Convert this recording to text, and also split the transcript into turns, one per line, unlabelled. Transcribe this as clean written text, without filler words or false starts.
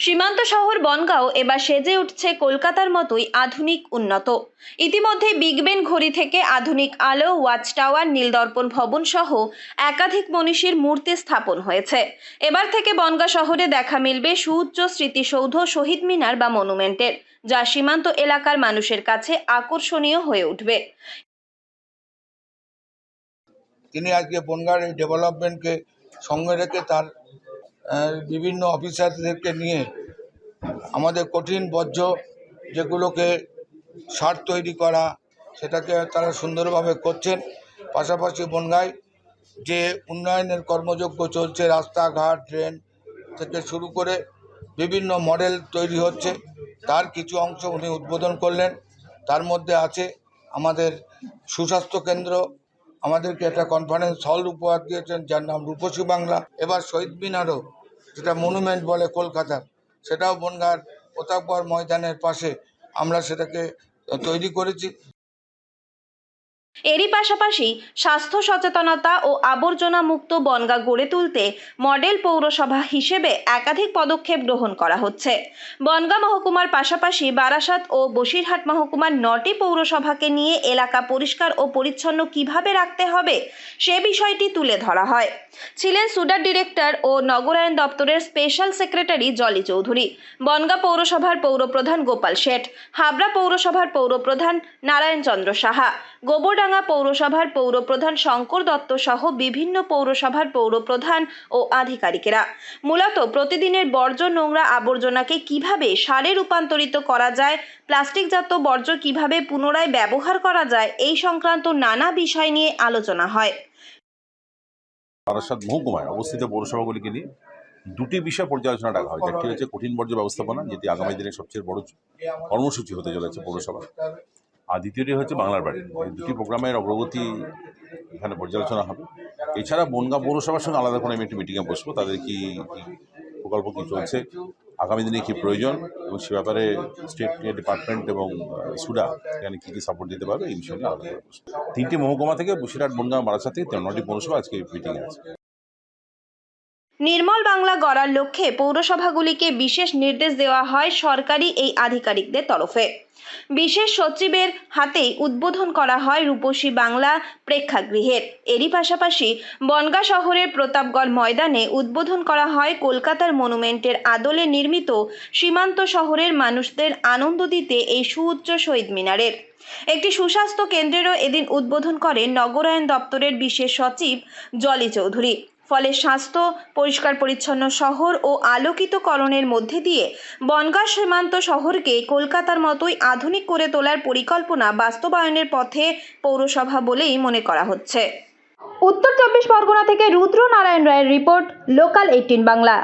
সীমান্ত শহর বনগাঁও এবার সেজে উঠছে কলকাতার মতোই আধুনিক উন্নত। ইতিমধ্যে বিগ বেন ঘড়ি থেকে আধুনিক আলো, ওয়াচ টাওয়ার, নীলদর্পণ ভবন সহ একাধিক মনীষীর মূর্তি স্থাপন হয়েছে। এবার থেকে বনগাঁ শহরে দেখা মিলবে সুউচ্চ স্মৃতিসৌধ, শহীদ মিনার বা মনুমেন্টের, যা সীমান্ত এলাকার মানুষের কাছে আকর্ষণীয় হয়ে উঠবে।
তিনি আজকে বনগাঁর এই ডেভেলপমেন্টকে সঙ্গে রেখে তার বিভিন্ন অফিসারদেরকে নিয়ে আমাদের কঠিন বর্জ্য যেগুলোকে সার তৈরি করা, সেটাকে তারা সুন্দরভাবে করছেন। পাশাপাশি বনগাঁয় যে উন্নয়নের কর্মযজ্ঞ চলছে, রাস্তাঘাট, ড্রেন থেকে শুরু করে বিভিন্ন মডেল তৈরি হচ্ছে, তার কিছু অংশ উনি উদ্বোধন করলেন। তার মধ্যে আছে আমাদের সুস্বাস্থ্য কেন্দ্র, আমাদেরকে একটা কনফারেন্স হল উপহার দিয়েছেন যার নাম রূপসী বাংলা। এবার শহীদ মিনারও, যেটা মনুমেন্ট বলে কলকাতার, সেটাও বনগাঁর প্রতাপগড় ময়দানের পাশে আমরা সেটাকে তৈরি করেছি।
এরই পাশাপাশি স্বাস্থ্য সচেতনতা ও আবর্জনা মুক্ত বনগাঁ গড়ে তুলতে মডেল পৌরসভা হিসেবে একাধিক পদক্ষেপ গ্রহণ করা হচ্ছে। বনগাঁ মহকুমার পাশাপাশি বারাসাত ও বসিরহাট মহকুমার 9টি পৌরসভাকে নিয়ে এলাকা পরিষ্কার ও পরিচ্ছন্ন কিভাবে রাখতে হবে সে বিষয়টি তুলে ধরা হয়। ছিলেন সুডার ডিরেক্টর ও নগরায়ণ দপ্তরের স্পেশাল সেক্রেটারি জলি চৌধুরী, বনগাঁ পৌরসভার পৌরপ্রধান গোপাল শেঠ, হাবড়া পৌরসভার পৌরপ্রধান নারায়ণ চন্দ্র সাহা, গোবরডাঙ্গা পৌরসভার পৌরপ্রধান শঙ্কর দত্ত সহ বিভিন্ন পৌরসভার পৌরপ্রধান ও আধিকারিকেরা। মূলত প্রতিদিনের বর্জ্য, নোংরা আবর্জনাকে কিভাবে সারে রূপান্তরিত করা যায়, প্লাস্টিকজাত বর্জ্য কিভাবে পুনরায় ব্যবহার করা যায়, এই সংক্রান্ত নানা বিষয় নিয়ে আলোচনা হয়।
বারাসাত মহকুমায় অবস্থিত পৌরসভাগুলিকে নিয়ে দুটি বিষয় পর্যালোচনা ডাকা হয়েছে। একটি হচ্ছে কঠিন বর্জ্য ব্যবস্থাপনা, যেটি আগামী দিনে সবচেয়ে বড় কর্মসূচি হতে চলেছে পৌরসভা, আর দ্বিতীয়টি হচ্ছে বাংলার বাড়ি। এই দুটি প্রোগ্রামের অগ্রগতি এখানে পর্যালোচনা হবে। এছাড়া বনগাঁ পৌরসভার সঙ্গে আলাদা করে আমি একটি মিটিংয়ে বসবো, তাদের কি প্রকল্প কী চলছে, আগামী দিনে কী প্রয়োজন, এবং সে ব্যাপারে স্টেট ডিপার্টমেন্ট এবং সুডা এখানে কী কী সাপোর্ট দিতে পারবে এই বিষয়ে আলাদা করে বসবো। 3টি মহকুমা থেকে বসিরহাট, বনগাঁ, বারাসাত থেকে 9টি পৌরসভা আজকে মিটিংয়ে আছে।
নির্মল বাংলা গড়ার লক্ষ্যে পৌরসভাগুলিকে বিশেষ নির্দেশ দেওয়া হয় সরকারি এই আধিকারিকদের তরফে। বিশেষ সচিবের হাতেই উদ্বোধন করা হয় রূপসী বাংলা প্রেক্ষাগৃহের। এরই পাশাপাশি বনগাঁ শহরের প্রতাপগড় ময়দানে উদ্বোধন করা হয় কলকাতার মনুমেন্টের আদলে নির্মিত সীমান্ত শহরের মানুষদের আনন্দ দিতে এই সুউচ্চ শহীদ মিনারের। একটি সুস্বাস্থ্য কেন্দ্রেরও এদিন উদ্বোধন করেন নগরায়ণ দপ্তরের বিশেষ সচিব জলি চৌধুরী। ফলে স্বাস্থ্য, পরিষ্কার পরিচ্ছন্ন শহর ও আলোকিতকরণের মধ্যে দিয়ে বনগাঁ সীমান্ত শহরকে কলকাতার মতোই আধুনিক করে তোলার পরিকল্পনা বাস্তবায়নের পথে পৌরসভা বলেই মনে করা হচ্ছে। উত্তর 24 পরগনা থেকে রুদ্র নারায়ণ রায়ের রিপোর্ট, লোকাল 18 বাংলা।